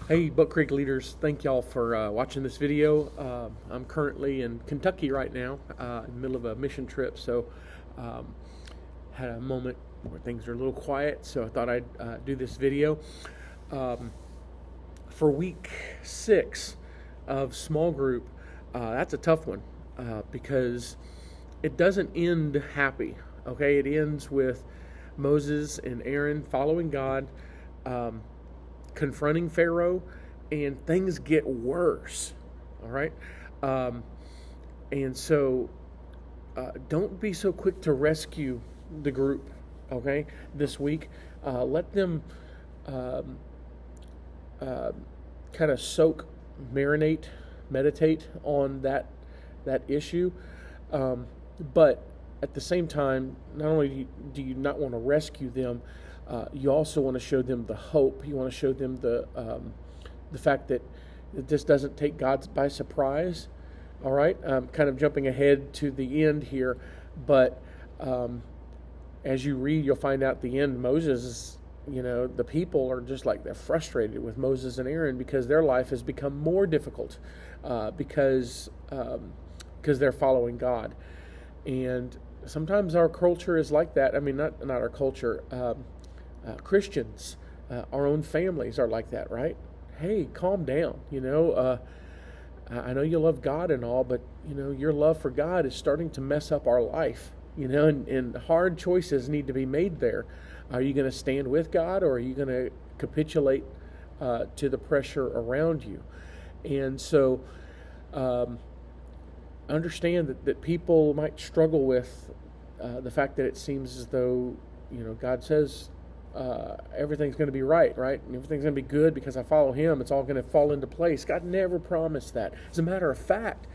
Hey, Buck Creek leaders, thank y'all for watching this video. I'm currently in Kentucky right now, in the middle of a mission trip, so um, had a moment where things are a little quiet, so I thought I'd do this video. Um, for week 6 of small group, that's a tough one because it doesn't end happy, okay? It ends with Moses and Aaron following God, um, confronting Pharaoh, and things get worse. All right, um, and so don't be so quick to rescue the group. Okay, this week, let them um, uh, kind of soak, marinate, meditate on that issue, um, but at the same time, not only do you not want to rescue them, you also want to show them the hope. You want to show them the fact that this doesn't take God by surprise. All right, kind of jumping ahead to the end here, but as you read, you'll find out at the end, Moses, the people are just like they're frustrated with Moses and Aaron because their life has become more difficult because they're following God, and sometimes our culture is like that. I mean, not our culture. Christians, our own families are like that, right? Hey, calm down. I know you love God and all, but your love for God is starting to mess up our life. And hard choices need to be made there. Are you going to stand with God, or are you going to capitulate to the pressure around you? And so, understand that people might struggle with the fact that it seems as though God says everything's going to be right, and everything's going to be good because I follow Him. It's all going to fall into place. God never promised that. As a matter of fact,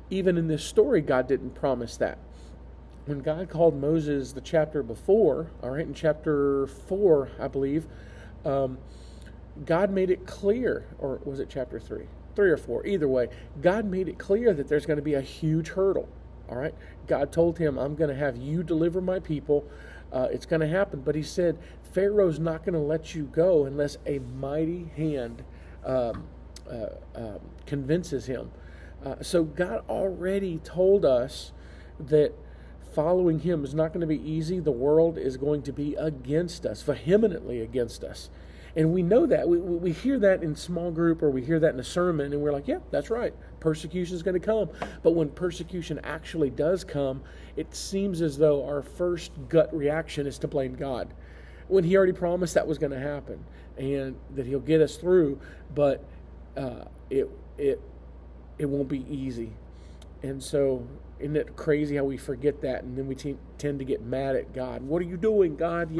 even in this story, God didn't promise that. When God called Moses the chapter before, all right, in chapter 4, I believe, God made it clear, or was it chapter 3? 3 or 4, either way, God made it clear that there's going to be a huge hurdle. All right, God told him, I'm going to have you deliver my people. It's going to happen. But he said, Pharaoh's not going to let you go unless a mighty hand convinces him. So God already told us that following Him is not going to be easy. The world is going to be against us, vehemently against us. And we know that. We hear that in small group, or we hear that in a sermon, and we're like, yeah, that's right. Persecution is going to come. But when persecution actually does come, it seems as though our first gut reaction is to blame God, when He already promised that was going to happen and that He'll get us through. But it won't be easy. And so, isn't it crazy how we forget that, and then we tend to get mad at God? What are you doing, God?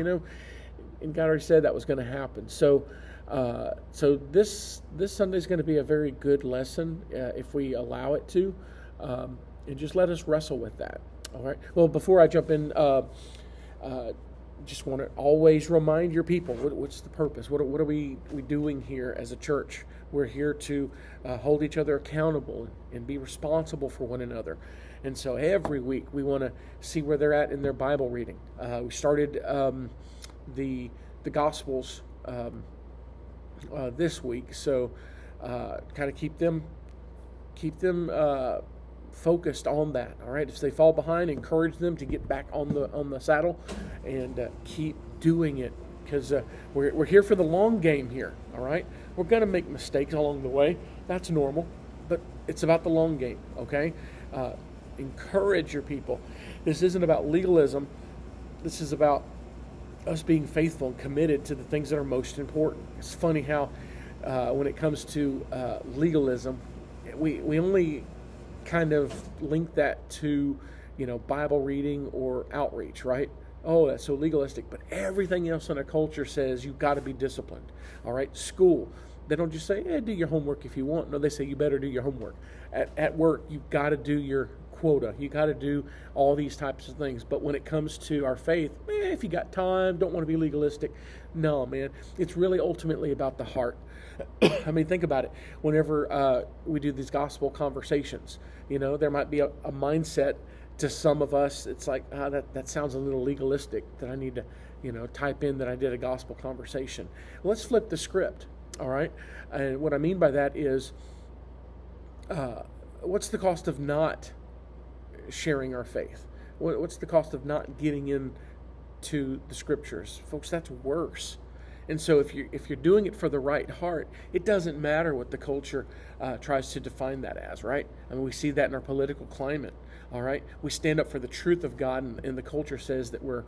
And God already said that was going to happen. So this Sunday is going to be a very good lesson if we allow it to, and just let us wrestle with that. All right. Well, before I jump in, just want to always remind your people what's the purpose. What are we doing here as a church? We're here to hold each other accountable and be responsible for one another. And so every week we want to see where they're at in their Bible reading. We started the Gospels this week, so kind of keep them focused on that. All right, if they fall behind, encourage them to get back on the saddle and keep doing it, because we're here for the long game here. All right, we're gonna make mistakes along the way. That's normal, but it's about the long game. Okay, encourage your people. This isn't about legalism. This is about us being faithful and committed to the things that are most important. It's funny how when it comes to legalism, we only kind of link that to Bible reading or outreach, right? Oh, that's so legalistic. But everything else in our culture says you've got to be disciplined. All right, school. They don't just say, do your homework if you want. No, they say you better do your homework. At work, you've got to do your quota. You got to do all these types of things. But when it comes to our faith, if you got time, don't want to be legalistic. No, man, it's really ultimately about the heart. I mean, think about it. Whenever we do these gospel conversations, there might be a mindset to some of us. It's like, that sounds a little legalistic, that I need to, type in that I did a gospel conversation. Let's flip the script. All right, and what I mean by that is, what's the cost of not sharing our faith? What's the cost of not getting into the scriptures, folks? That's worse. And so if you're doing it for the right heart, it doesn't matter what the culture tries to define that as, right? I mean, we see that in our political climate. All right, we stand up for the truth of God, and the culture says that we're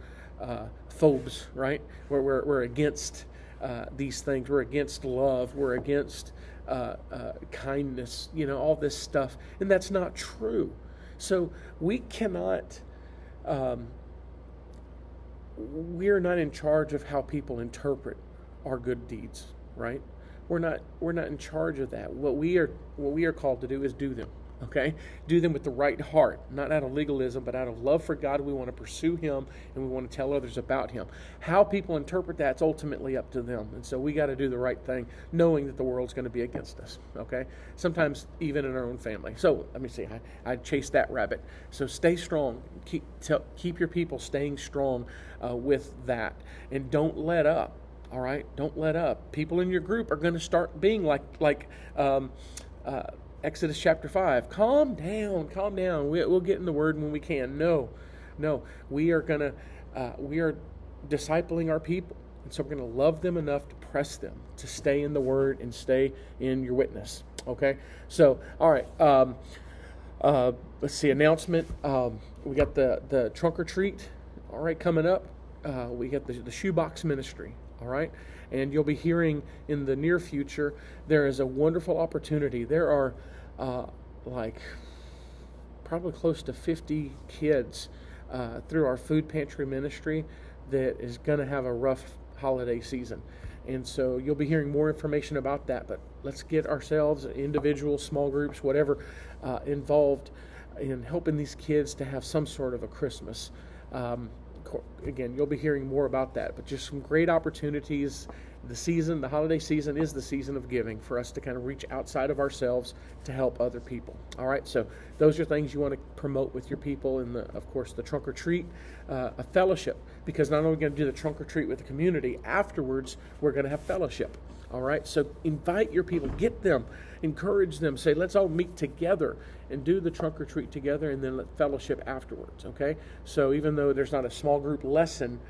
phobes, right? We're against these things. We're against love. We're against kindness. All this stuff, and that's not true. So we cannot. We're not in charge of how people interpret our good deeds, right? We're not in charge of that. What we are called to do is do them. Okay? Do them with the right heart, not out of legalism, but out of love for God. We want to pursue Him, and we want to tell others about Him. How people interpret that's ultimately up to them. And so we got to do the right thing, knowing that the world's going to be against us. Okay? Sometimes even in our own family. So let me see. I chased that rabbit. So stay strong. Keep your people staying strong with that, and don't let up. All right? Don't let up. People in your group are going to start being like Exodus chapter 5. Calm down. We'll get in the Word when we can. No. We are discipling our people. And so we're going to love them enough to press them to stay in the Word and stay in your witness. Okay? So, all right. Let's see, announcement. We got the trunk or treat, all right, coming up. We got the shoebox ministry, all right? And you'll be hearing in the near future, there is a wonderful opportunity. There are probably close to 50 kids through our food pantry ministry that is going to have a rough holiday season. And so you'll be hearing more information about that. But let's get ourselves, individuals, small groups, whatever, involved in helping these kids to have some sort of a Christmas. Again, you'll be hearing more about that, but just some great opportunities. The holiday season is the season of giving for us to kind of reach outside of ourselves to help other people. All right, so those are things you want to promote with your people, and of course the trunk or treat, a fellowship, because not only are we going to do the trunk or treat with the community, afterwards we're going to have fellowship. All right, so invite your people, get them, encourage them, say let's all meet together and do the trunk or treat together, and then let fellowship afterwards. Okay, so even though there's not a small group lesson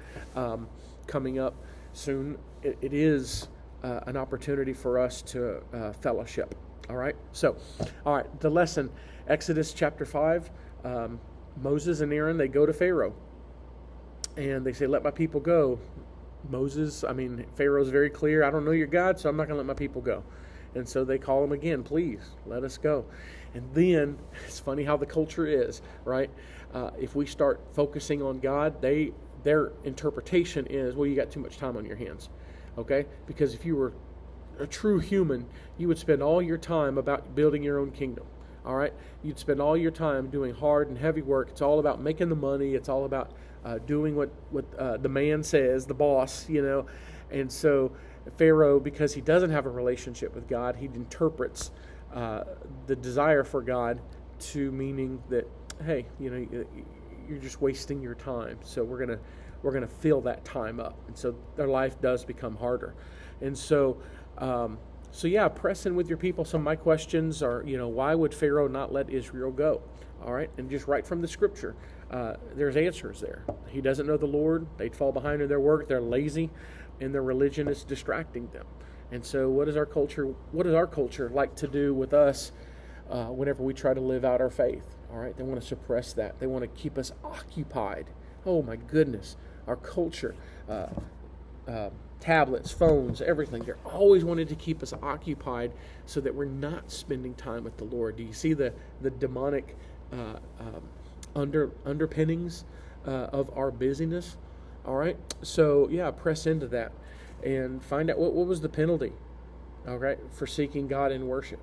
coming up soon, it is an opportunity for us to fellowship. All right, so all right, the lesson, Exodus chapter 5. Moses and Aaron, they go to Pharaoh and they say, let my people go. Pharaoh's very clear, I don't know your God, so I'm not going to let my people go. And so they call him again, please, let us go. And then, it's funny how the culture is, right? If we start focusing on God, their interpretation is, well, you got too much time on your hands, okay? Because if you were a true human, you would spend all your time about building your own kingdom, all right? You'd spend all your time doing hard and heavy work. It's all about making the money. It's all about doing what the man says, the boss, And so Pharaoh, because he doesn't have a relationship with God, he interprets the desire for God to meaning that, hey, you're just wasting your time. So we're gonna fill that time up, and so their life does become harder. And so press in with your people. Some of my questions are, why would Pharaoh not let Israel go? All right, and just right from the scripture, there's answers there. He doesn't know the Lord. They'd fall behind in their work. They're lazy, and their religion is distracting them. And so, what is our culture like to do with us whenever we try to live out our faith? All right, they want to suppress that. They want to keep us occupied. Oh my goodness, our culture, tablets, phones, everything. They're always wanting to keep us occupied so that we're not spending time with the Lord. Do you see the demonic underpinnings of our busyness? All right, so press into that and find out what was the penalty, all right, for seeking God in worship.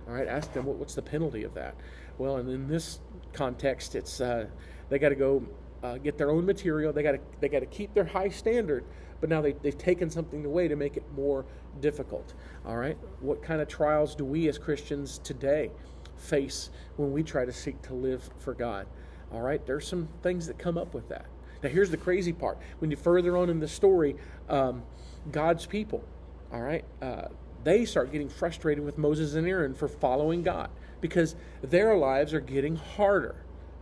All right, ask them what's the penalty of that. Well, and in this context, it's they got to go get their own material. They got to keep their high standard, but now they've taken something away to make it more difficult. All right, what kind of trials do we as Christians today face when we try to seek to live for God? All right, there's some things that come up with that. Now, here's the crazy part. When you further on in the story, God's people, all right, they start getting frustrated with Moses and Aaron for following God because their lives are getting harder.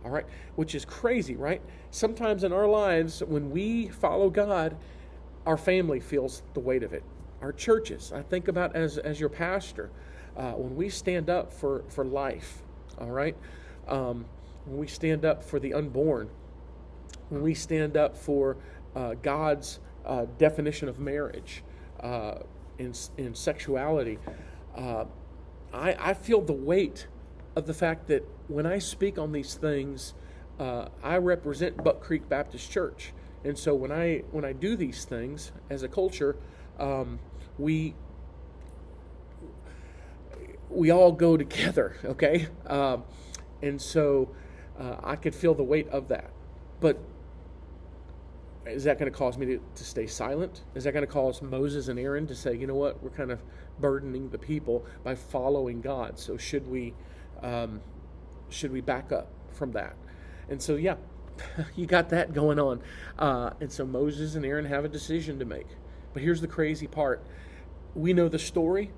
All right, which is crazy, right? Sometimes in our lives, when we follow God, our family feels the weight of it. Our churches, I think about as your pastor, when we stand up for life, all right? When we stand up for the unborn, when we stand up for God's definition of marriage in sexuality, I feel the weight of the fact that when I speak on these things, I represent Buck Creek Baptist Church, and so when I do these things as a culture, we all go together, okay? And so I could feel the weight of that. But is that going to cause me to stay silent? Is that going to cause Moses and Aaron to say, you know what, we're kind of burdening the people by following God, so should we back up from that? And so, yeah, you got that going on. And so Moses and Aaron have a decision to make. But here's the crazy part. We know the story.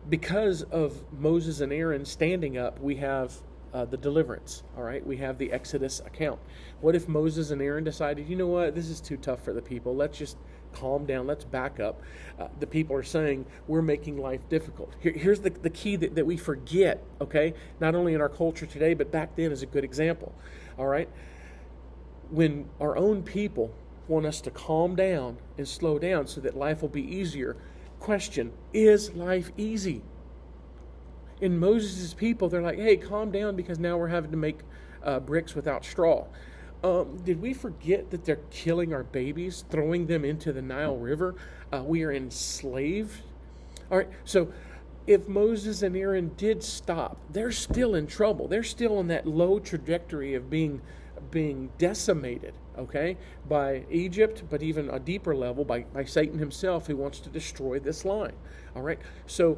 Because of Moses and Aaron standing up, we have the deliverance, all right? We have the Exodus account. What if Moses and Aaron decided, you know what, this is too tough for the people. Let's just calm down. Let's back up. The people are saying, we're making life difficult. Here's the key that we forget, okay? Not only in our culture today, but back then is a good example, all right? When our own people want us to calm down and slow down so that life will be easier, question, is life easy? In Moses' people, they're like, hey, calm down because now we're having to make bricks without straw. Did we forget that they're killing our babies, throwing them into the Nile River? We are enslaved. All right, so if Moses and Aaron did stop, they're still in trouble. They're still on that low trajectory of being decimated, okay, by Egypt, but even a deeper level by Satan himself, who wants to destroy this line. All right, so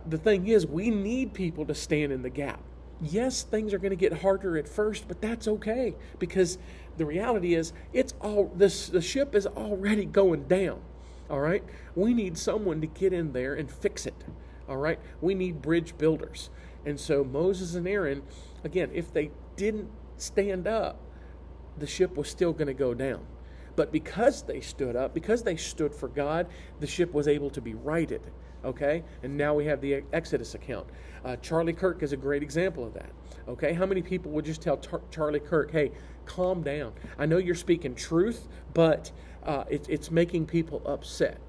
the thing is, we need people to stand in the gap. Yes, things are going to get harder at first, but that's okay, because the reality is the ship is already going down. All right, we need someone to get in there and fix it. All right, we need bridge builders. And so Moses and Aaron, again, if they didn't stand up, the ship was still going to go down. But because they stood up, because they stood for God, the ship was able to be righted. Okay, and now we have the Exodus account. Charlie Kirk is a great example of that. Okay, how many people would just tell Charlie Kirk, hey, calm down. I know you're speaking truth, but it's making people upset.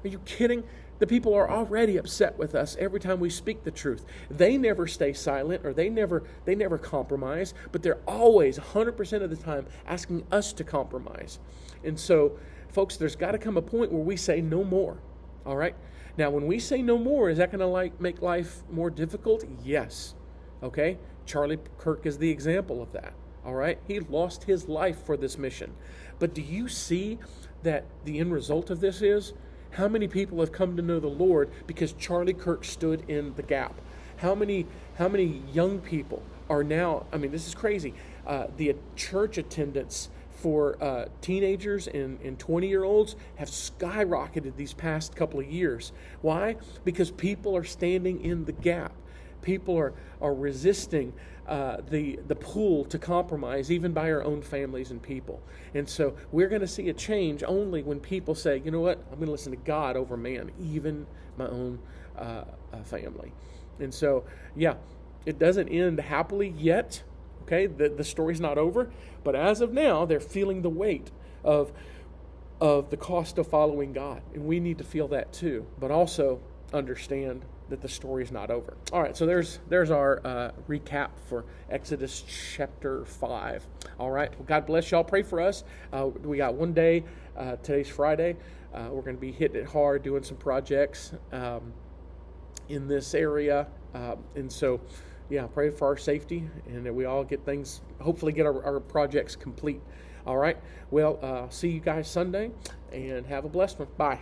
Are you kidding? The people are already upset with us every time we speak the truth. They never stay silent, or they never compromise, but they're always 100% of the time asking us to compromise. And so, folks, there's got to come a point where we say no more. All right? Now, when we say no more, is that going to make life more difficult? Yes. Okay? Charlie Kirk is the example of that. All right? He lost his life for this mission. But do you see that the end result of this is? How many people have come to know the Lord because Charlie Kirk stood in the gap? How many young people are now, I mean, this is crazy. The church attendance for teenagers and 20-year-olds have skyrocketed these past couple of years. Why? Because people are standing in the gap. People are resisting the pull to compromise, even by our own families and people. And so we're going to see a change only when people say, you know what, I'm going to listen to God over man, even my own family. And so, yeah, it doesn't end happily yet. Okay, the story's not over, but as of now, they're feeling the weight of the cost of following God, and we need to feel that too, but also understand that the story is not over. All right, so there's our recap for Exodus chapter 5. All right, well, God bless y'all. Pray for us. We got one day. Today's Friday. We're going to be hitting it hard, doing some projects in this area, and so. Yeah, pray for our safety and that we all get things, hopefully get our projects complete. All right. Well, see you guys Sunday and have a blessed one. Bye.